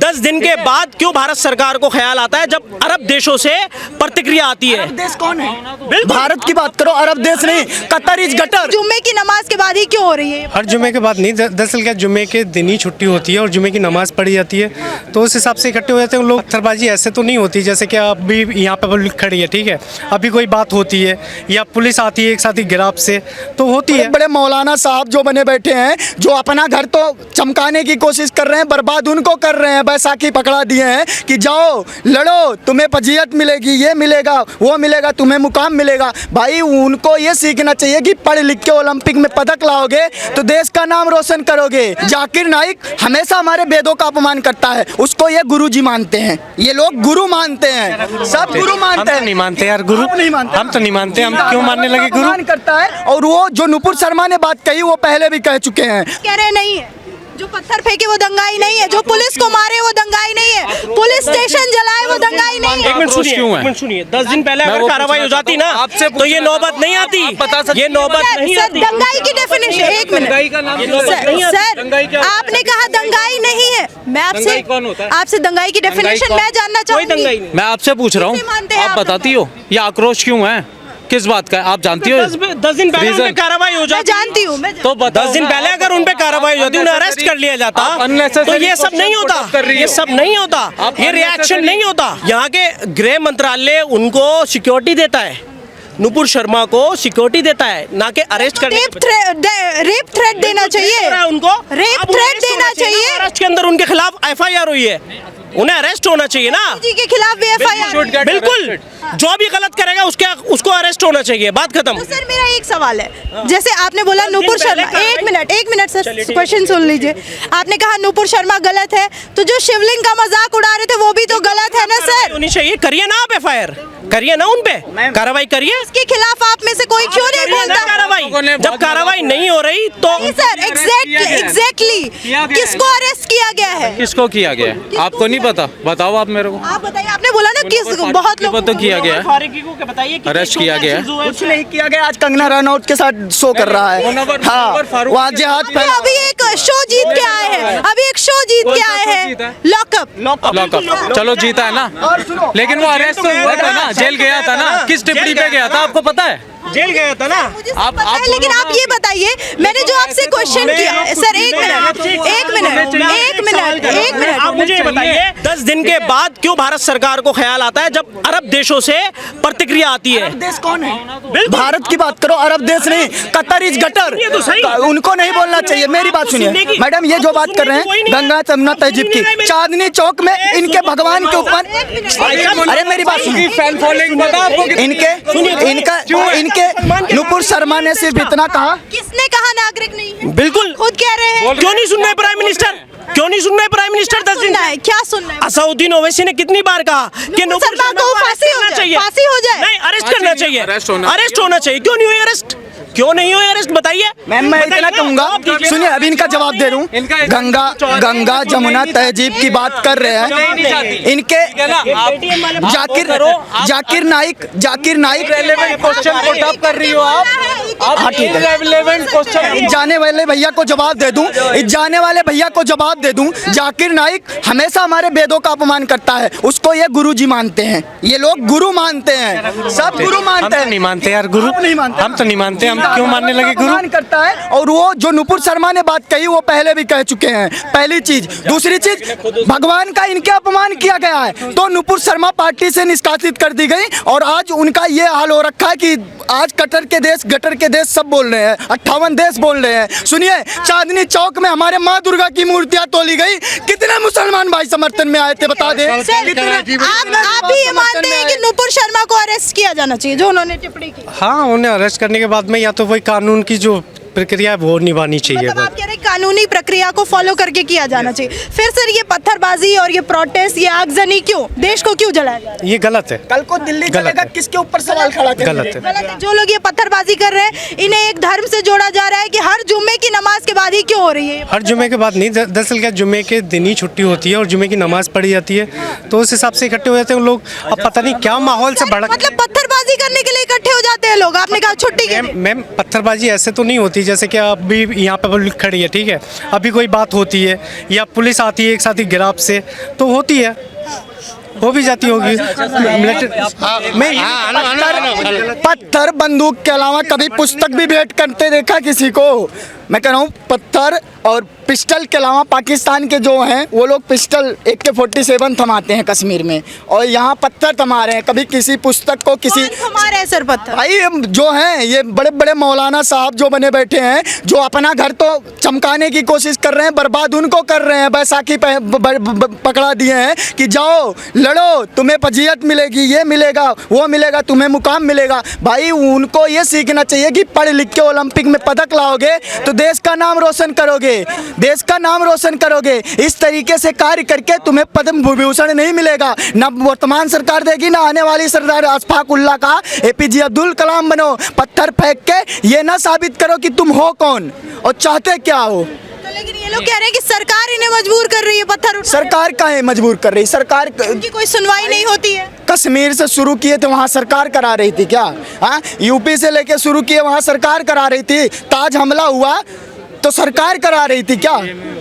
10 दिन के बाद क्यों भारत सरकार को ख्याल आता है जब अरब देशों से प्रतिक्रिया आती है? अरब देश कौन है? भारत की बात करो, अरब देश नहीं। Qatar is gutter. जुम्मे की नमाज के बाद ही क्यों हो रही है? हर जुम्मे के बाद नहीं, दरअसल क्या जुम्मे के दिन ही छुट्टी होती है और जुम्मे की नमाज पढ़ी जाती है, तो उस हिसाब से इकट्ठे हो जाते हैं लोग। पत्थरबाजी ऐसे तो नहीं होती जैसे कि अभी यहाँ पे पब्लिक खड़ी है, ठीक है, अभी कोई बात होती है या पुलिस आती है एक साथ ही गिराव से, तो होती है। बड़े मौलाना साहब जो बने बैठे हैं, जो अपना घर तो चमकाने की कोशिश कर रहे हैं, बर्बाद उनको कर रहे हैं। बैसाखी पकड़ा दिए हैं कि जाओ लड़ो, तुम्हें फजीयत मिलेगी, ये मिलेगा, वो मिलेगा, तुम्हें मुकाम मिलेगा। भाई उनको ये सीखना चाहिए कि पढ़ लिख के ओलंपिक में पदक लाओगे तो देश का नाम रोशन करोगे। जाकिर नाइक हमेशा हमारे वेदों का अपमान करता है, उसको ये गुरुजी मानते हैं। ये लोग गुरु मानते हैं, सब गुरु मानते हैं। नहीं मानते यार गुरु, हम तो नहीं मानते। हम क्यों मानने लगे? गुरु करता है। और वो जो नुपुर शर्मा ने बात कही वो पहले भी कह चुके हैं। कह रहे नहीं है, जो पत्थर फेंके वो दंगाई नहीं है, जो पुलिस को मारे वो दंगाई नहीं है, पुलिस स्टेशन जलाए वो दंगाई नहीं है। एक मिनट सुनिए, 10 दिन पहले अगर कार्रवाई हो जाती ना तो ये नौबत नहीं आती, ये नौबत नहीं आती। दंगाई की डेफिनेशन, एक मिनट सर, आपने कहा दंगाई नहीं है, मैं आपसे दंगाई की डेफिनेशन मैं जानना चाहूंगी। मैं आपसे पूछ रहा हूँ, आप बताती हो ये आक्रोश क्यों है, किस बात का आप जानती हो? 10 दिन पहले उन पे कार्रवाई हो जाती, जानती हूँ तो 10 दिन पहले अगर उन पे कार्रवाई हो जाती, उन्हें अरेस्ट कर लिया जाता तो ये सब नहीं होता, ये सब नहीं होता, ये रिएक्शन नहीं होता। यहाँ के गृह मंत्रालय उनको सिक्योरिटी देता है, नुपुर शर्मा को सिक्योरिटी देता है, ना कि अरेस्ट करने। रेप थ्रेट देना चाहिए उनको, रेप थ्रेट देना चाहिए। अरेस्ट के अंदर उनके खिलाफ FIR हुई है, उन्हें अरेस्ट होना चाहिए ना जी के खिलाफ भी FIR। बिल्कुल, जो भी गलत करेगा उसको अरेस्ट होना चाहिए, बात खत्म। तो सर मेरा एक सवाल है, जैसे आपने बोला नुपुर शर्मा, एक मिनट सर क्वेश्चन सुन लीजिए। आपने कहा नुपुर शर्मा गलत है, तो जो शिवलिंग का मजाक उड़ा रहे थे वो भी तो गलत है ना सर? होनी चाहिए, करिए ना आप FIR, करिए ना उन पे कार्रवाई करिए। इसके खिलाफ आप में से कोई क्यों नहीं बोलता? कार्रवाई जब कार्रवाई नहीं हो रही तो सर एग्जैक्टली किसको अरेस्ट किया गया है? किसको किया गया है आपको नहीं पता? बताओ आप मेरे को। आप बताइए, आपने बोला ना किस बहुत लोगों तो किया गया है, अरेस्ट किया गया है। कुछ नहीं किया गया। आज कंगना रनौत के साथ शो कर रहा है। हाँ, वहाँ जिहाद अभी एक शो जीत के आए हैं, अभी एक शो जीत के आए हैं, लॉकअप। चलो जीता है ना, लेकिन वो अरेस्ट तो हुआ था ना, जेल गया था ना, किस टिप्पणी पे गया था आपको पता है? जेल गया था ना। आप लेकिन आप ये बताइए, मैंने जो आपसे क्वेश्चन किया सर, एक मिनट आप मुझे बताइए, 10 दिन के बाद क्यों भारत सरकार को ख्याल आता है जब अरब देशों से प्रतिक्रिया आती है? अरब देश कौन है? भारत की बात करो, अरब देश नहीं। कतर इज गटर, उनको नहीं बोलना चाहिए। मेरी बात सुनिए मैडम, ये जो बात कर रहे हैं गंगा जमुना तहजीब की, चांदनी चौक में इनके भगवान के ऊपर, अरे मेरी बात सुनिए, इनके नुपुर शर्मा ने सिर्फ इतना कहा। किसने कहा नागरिक नहीं है? बिल्कुल खुद कह रहे हैं। क्यों नहीं सुन रहे प्राइम मिनिस्टर? क्यों नहीं सुन रहे प्राइम मिनिस्टर? 10 दिन है, क्या सुनना है? असउद्दीन ओवैसी ने कितनी बार कहा कि नुपुर शर्मा को फांसी हो जाए, नहीं अरेस्ट करना चाहिए, अरेस्ट होना चाहिए। क्यों नहीं हुई अरेस्ट? क्यों नहीं हुई अरेस्ट बताइए। मैं इतना कहूंगा, सुनिए अभी इनका जवाब दे रहा हूँ। गंगा जमुना तहजीब की बात कर रहे हैं इनके जाकिर नाइक क्वेश्चन को टॉप कर रही हो आप। हाँ ठीक है, जाने वाले भैया को जवाब दे दूं, जाकिर नाइक हमेशा हमारे वेदों का अपमान करता है, उसको ये गुरुजी मानते हैं। ये लोग गुरु मानते हैं, सब गुरु मानते हैं। नहीं मानते यार गुरु, हम तो नहीं मानते। हम क्यों मानने लगे? गुरु करता है। और वो जो नुपुर शर्मा ने बात कही वो पहले भी कह चुके हैं, पहली चीज। दूसरी चीज, भगवान का इनके अपमान किया गया है तो नुपुर शर्मा पार्टी से निष्कासित कर दी गई, और आज उनका ये हाल हो रखा है कि आज कटर के देश गटर के देश सब बोल रहे हैं, 58 देश बोल रहे हैं। सुनिए, चांदनी चौक में हमारे माँ दुर्गा की मूर्तियां तोली गई, कितने मुसलमान भाई समर्थन में आए थे बता दे। आप भी ये मानते हैं कि नुपुर शर्मा को अरेस्ट किया जाना चाहिए जो उन्होंने टिप्पणी की? हाँ, उन्हें अरेस्ट करने के बाद में या तो वही कानून की जो प्रक्रिया है वो निभानी चाहिए। मतलब आप कह रहे हैं कानूनी प्रक्रिया को फॉलो करके किया जाना चाहिए। फिर सर ये पत्थरबाजी और ये प्रोटेस्ट, ये आगजनी क्यों, देश को क्यों जलाया जा रहा है? ये गलत है। कल को दिल्ली चलेगा, किसके ऊपर सवाल खड़ा करेंगे? गलत है। जो लोग ये पत्थरबाजी कर रहे हैं इन्हें एक धर्म से जोड़ा जा रहा है कि हर जुम्मे की नमाज के बाद ही क्यों हो रही है? हर जुम्मे के बाद नहीं, दरअसल क्या जुम्मे के दिन ही छुट्टी होती है और जुम्मे की नमाज पढ़ी जाती है, तो उस हिसाब से इकट्ठे हो जाते हैं लोग। अब पता नहीं क्या माहौल से भड़क, मतलब पत्थर पत्थरबाजी करने के लिए इकट्ठे हो जाते हैं लोग, आपने कहा छुट्टी के लिए। मैम पत्थरबाजी ऐसे तो नहीं होती जैसे कि अभी यहाँ पे पब्लिक खड़ी है, ठीक है, अभी कोई बात होती है या पुलिस आती है एक साथ ही गिराव से तो होती है, हो भी जाती होगी। पत्थर बंदूक के अलावा कभी पुस्तक भी भेंट करते देखा किसी को? मैं कह रहा हूँ पत्थर और पिस्टल के अलावा पाकिस्तान के जो हैं वो लोग पिस्टल AK-47 थमाते हैं कश्मीर में, और यहाँ पत्थर थमा रहे हैं। कभी किसी पुस्तक को किसी हमारे हैं सर पत्थर? भाई जो हैं ये बड़े बड़े मौलाना साहब जो बने बैठे हैं, जो अपना घर तो चमकाने की कोशिश कर रहे हैं, बर्बाद उनको कर रहे हैं। बैसाखी पकड़ा दिए हैं कि जाओ लड़ो, तुम्हें पजीयत मिलेगी, ये मिलेगा, वो मिलेगा, तुम्हें मुकाम मिलेगा। भाई उनको ये सीखना चाहिए कि पढ़ लिख के ओलंपिक में पदक लाओगे तो देश का नाम रोशन करोगे, देश का नाम रोशन करोगे। इस तरीके से कार्य करके तुम्हें पद्म विभूषण नहीं मिलेगा, ना वर्तमान सरकार देगी ना आने वाली सरदार अशफाक उल्लाह का APJ अब्दुल कलाम बनो। पत्थर फेंक के ये ना साबित करो कि तुम हो कौन और चाहते क्या हो। तो लेकिन ये लोग कह रहे हैं कि सरकार इन्हें मजबूर कर रही है पत्थर उठाने। सरकार काहे मजबूर कर रही? सरकार उनकी कोई सुनवाई नहीं होती है। कश्मीर से शुरू किए थे वहाँ सरकार करा रही थी क्या? हाँ, UP से लेके शुरू किए वहाँ सरकार करा रही थी। ताज हमला हुआ तो सरकार करा रही थी क्या?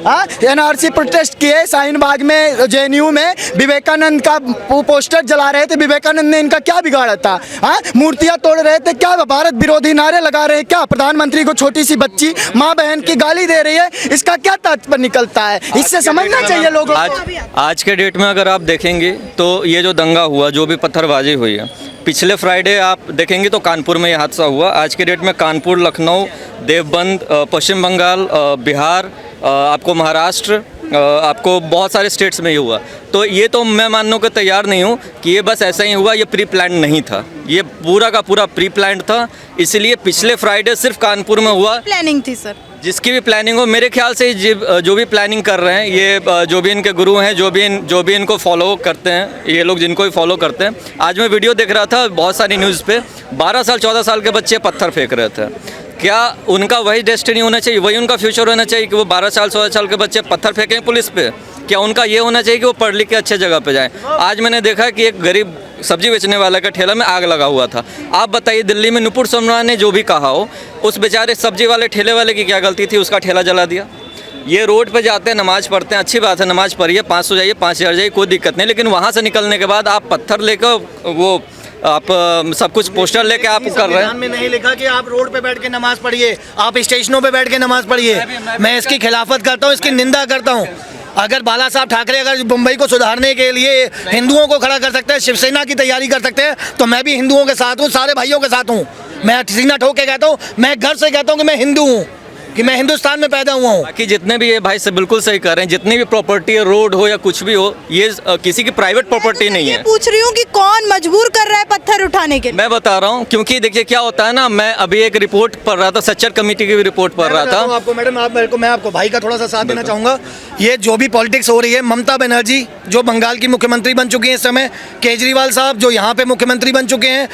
हाँ, NRC प्रोटेस्ट किए शाहीन बाग में, JNU में विवेकानंद का पोस्टर जला रहे थे, विवेकानंद ने इनका क्या बिगाड़ा था? हाँ, मूर्तियां तोड़ रहे थे क्या? भारत विरोधी नारे लगा रहे हैं क्या? प्रधानमंत्री को छोटी सी बच्ची माँ बहन की गाली दे रही है, इसका क्या तात्पर्य निकलता है? इससे समझना चाहिए लोगों को। आज के डेट में अगर आप देखेंगे तो ये जो दंगा हुआ, जो भी पत्थरबाजी हुई है, पिछले फ्राइडे आप देखेंगे तो कानपुर में ये हादसा हुआ। आज के डेट में कानपुर, लखनऊ, देवबंद, पश्चिम बंगाल, बिहार, आपको महाराष्ट्र, आपको बहुत सारे स्टेट्स में ये हुआ। तो ये तो मैं मानने को तैयार नहीं हूँ कि ये बस ऐसा ही हुआ, ये प्री प्लान नहीं था, ये पूरा का पूरा प्री प्लान था। इसलिए पिछले फ्राइडे सिर्फ कानपुर में हुआ। प्लानिंग थी सर? जिसकी भी प्लानिंग हो, मेरे ख्याल से जो भी प्लानिंग कर रहे हैं, ये जो भी इनके गुरु हैं, जो भी इनको फॉलो करते हैं, ये लोग जिनको भी फॉलो करते हैं। आज मैं वीडियो देख रहा था बहुत सारी न्यूज़ पे, 12 साल 14 साल के बच्चे पत्थर फेंक रहे थे। क्या उनका वही डेस्टिनी होना चाहिए, वही उनका फ्यूचर होना चाहिए कि वो 12 साल 14 साल के बच्चे पत्थर फेंकें पुलिस पे? क्या उनका ये होना चाहिए कि वो पढ़ लिख के अच्छे जगह पे जाएं? आज मैंने देखा कि एक गरीब सब्जी बेचने वाले का ठेला में आग लगा हुआ था। आप बताइए, दिल्ली में नुपुर शर्मा ने जो भी कहा हो, उस बेचारे सब्जी वाले ठेले वाले की क्या गलती थी? उसका ठेला जला दिया। ये रोड पे जाते हैं, नमाज़ पढ़ते हैं, अच्छी बात है, नमाज़ पढ़िए, 500 जाइए, 5000 जाइए, कोई दिक्कत नहीं। लेकिन वहाँ से निकलने के बाद आप पत्थर लेकर वो आप सब कुछ पोस्टर लेके आप कर रहे हैं। में नहीं लिखा कि आप रोड पे बैठ के नमाज पढ़िए, आप स्टेशनों पे बैठ के नमाज पढ़िए। मैं इसकी खिलाफत करता हूँ, इसकी निंदा करता हूँ। अगर बाला साहब ठाकरे अगर मुंबई को सुधारने के लिए हिंदुओं को खड़ा कर सकते हैं, शिवसेना की तैयारी कर सकते हैं, तो मैं भी हिंदुओं के साथ हूँ, सारे भाइयों के साथ हूँ। मैं सीना ठोक के कहता हूँ, मैं घर से कहता हूँ कि मैं हिंदू हूँ, कि मैं हिंदुस्तान में पैदा हुआ हूँ। बाकी जितने भी ये भाई से बिल्कुल सही कर रहे हैं, जितनी भी प्रॉपर्टी है, रोड हो या कुछ भी हो, ये किसी की प्राइवेट प्रॉपर्टी नहीं है। पूछ रही हूँ कि कौन मजबूर कर रहा है पत्थर उठाने के लिए? मैं बता रहा हूँ, क्योंकि देखिए क्या होता है ना, मैं अभी एक रिपोर्ट पढ़ रहा था, सच्चर कमेटी की भी रिपोर्ट पढ़ रहा था। आपको मैडम, आप मेरे को, मैं आपको भाई का थोड़ा सा साथ देना चाहूँगा। ये जो भी पॉलिटिक्स हो रही है, ममता बनर्जी जो बंगाल की मुख्यमंत्री बन चुकी हैं इस समय, केजरीवाल साहब जो यहाँ पे मुख्यमंत्री बन चुके हैं,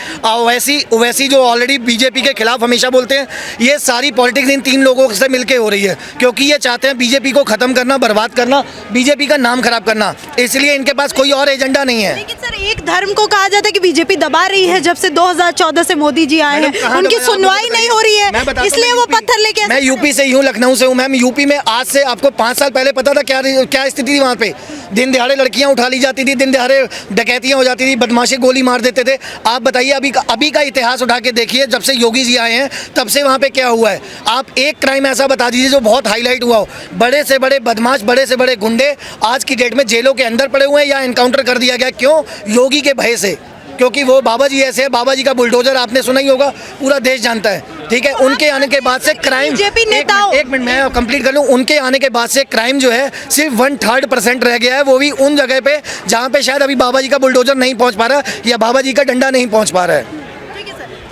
ओवैसी जो ऑलरेडी बीजेपी के खिलाफ हमेशा बोलते हैं, ये सारी पॉलिटिक्स इन तीन लोगों से मिलके हो रही है, क्योंकि ये चाहते हैं बीजेपी को खत्म करना, बर्बाद करना, बीजेपी का नाम खराब करना। इसलिए इनके पास कोई और एजेंडा नहीं है। लेकिन सर, एक धर्म को कहा जाता है कि बीजेपी दबा रही है, जब से 2014 से मोदी जी आए हैं, उनकी सुनवाई नहीं हो रही है, इसलिए वो पत्थर लेके। मैं यूपी से ही हूँ, लखनऊ से हूँ मैम। यूपी में आज से आपको 5 साल पहले पता था क्या स्थिति थी वहाँ पे? दिन दिहाड़े लड़कियाँ उठा ली जाती थी, दिन दिहाड़े डकैतियाँ हो जाती थी, बदमाशी गोली मार देते थे। आप बताइए, अभी का इतिहास उठा के देखिए, जब से योगी जी आए हैं तब से वहाँ पे क्या हुआ है? आप एक क्राइम ऐसा बता दीजिए जो बहुत हाईलाइट हुआ हो। बड़े से बड़े बदमाश, बड़े से बड़े गुंडे आज की डेट में जेलों के अंदर पड़े हुए हैं या एनकाउंटर कर दिया गया। क्यों? योगी के भय से, क्योंकि वो बाबा जी ऐसे हैं। बाबा जी का बुलडोजर आपने सुना ही होगा, पूरा देश जानता है, ठीक है। उनके आने के बाद से क्राइम, एक मिनट मैं कंप्लीट कर लूँ। उनके आने के बाद से क्राइम जो है सिर्फ 1/3% रह गया है, वो भी उन जगह पे जहाँ पे शायद अभी बाबा जी का बुलडोजर नहीं पहुँच पा रहा या बाबा जी का डंडा नहीं पहुँच पा रहा है।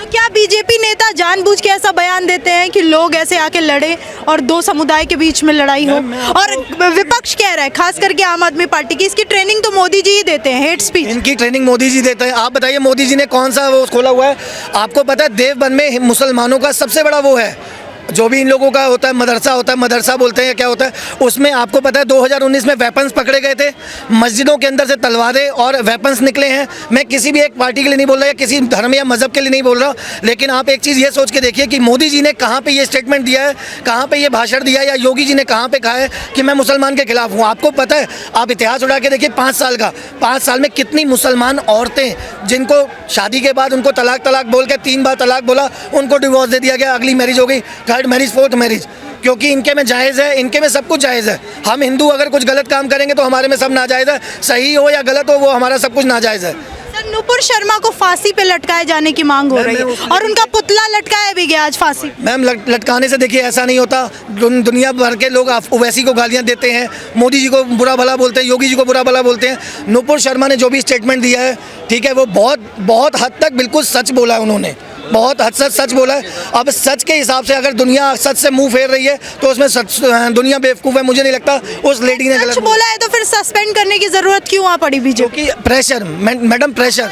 क्या बीजेपी नेता जानबूझ के ऐसा बयान देते हैं कि लोग ऐसे आके लड़े और दो समुदाय के बीच में लड़ाई हो? और विपक्ष कह रहा है, खास करके आम आदमी पार्टी की, इसकी ट्रेनिंग तो मोदी जी ही देते हैं, हेट स्पीच। इनकी ट्रेनिंग मोदी जी देते हैं। आप बताइए, मोदी जी ने कौन सा वो खोला हुआ है? आपको पता है देवबंद में मुसलमानों का सबसे बड़ा वो है जो भी इन लोगों का होता है, मदरसा बोलते हैं, क्या होता है, उसमें आपको पता है 2019 में वेपन्स पकड़े गए थे, मस्जिदों के अंदर से तलवारें और वेपन्स निकले हैं। मैं किसी भी एक पार्टी के लिए नहीं बोल रहा या किसी धर्म या मजहब के लिए नहीं बोल रहा, लेकिन आप एक चीज़ ये सोच के देखिए कि मोदी जी ने कहाँ पे ये स्टेटमेंट दिया है, कहाँ पे ये भाषण दिया है, या योगी जी ने कहाँ पे कहा है कि मैं मुसलमान के खिलाफ हूँ। आपको पता है, आप इतिहास उड़ा के देखिए 5 साल का, 5 साल में कितनी मुसलमान औरतें जिनको शादी के बाद उनको तलाक बोल के 3 बार तलाक बोला, उनको डिवोर्स दे दिया गया, अगली मैरिज हो गई, थर्ड मैरिज, फोर्थ मैरिज, क्योंकि इनके में जायज़ है, इनके में सब कुछ जायज़ है। हम हिंदू अगर कुछ गलत काम करेंगे तो हमारे में सब नाजायज़ है, सही हो या गलत हो वो हमारा सब कुछ नाजायज़ है। सर, नुपुर शर्मा को फांसी पे लटकाए जाने की मांग हो रही है और उनका पुतला लटकाया भी गया आज फांसी। मैम लटकाने से देखिए ऐसा नहीं होता, दुनिया भर के लोग ओवैसी को गालियां देते हैं, मोदी जी को बुरा भला बोलते हैं, योगी जी को बुरा भला बोलते हैं। नुपुर शर्मा ने जो भी स्टेटमेंट दिया है, ठीक है, वो बहुत हद तक बिल्कुल सच बोला है, उन्होंने बहुत हद तक सच बोला है। अब सच के हिसाब से अगर दुनिया सच से मुंह फेर रही है तो उसमें दुनिया बेवकूफ़ है। मुझे नहीं लगता उस लेडी ने गलत बोला है, तो फिर सस्पेंड करने की जरूरत क्यों आ पड़ी बीजेपी? क्योंकि प्रेशर, मैडम प्रेशर।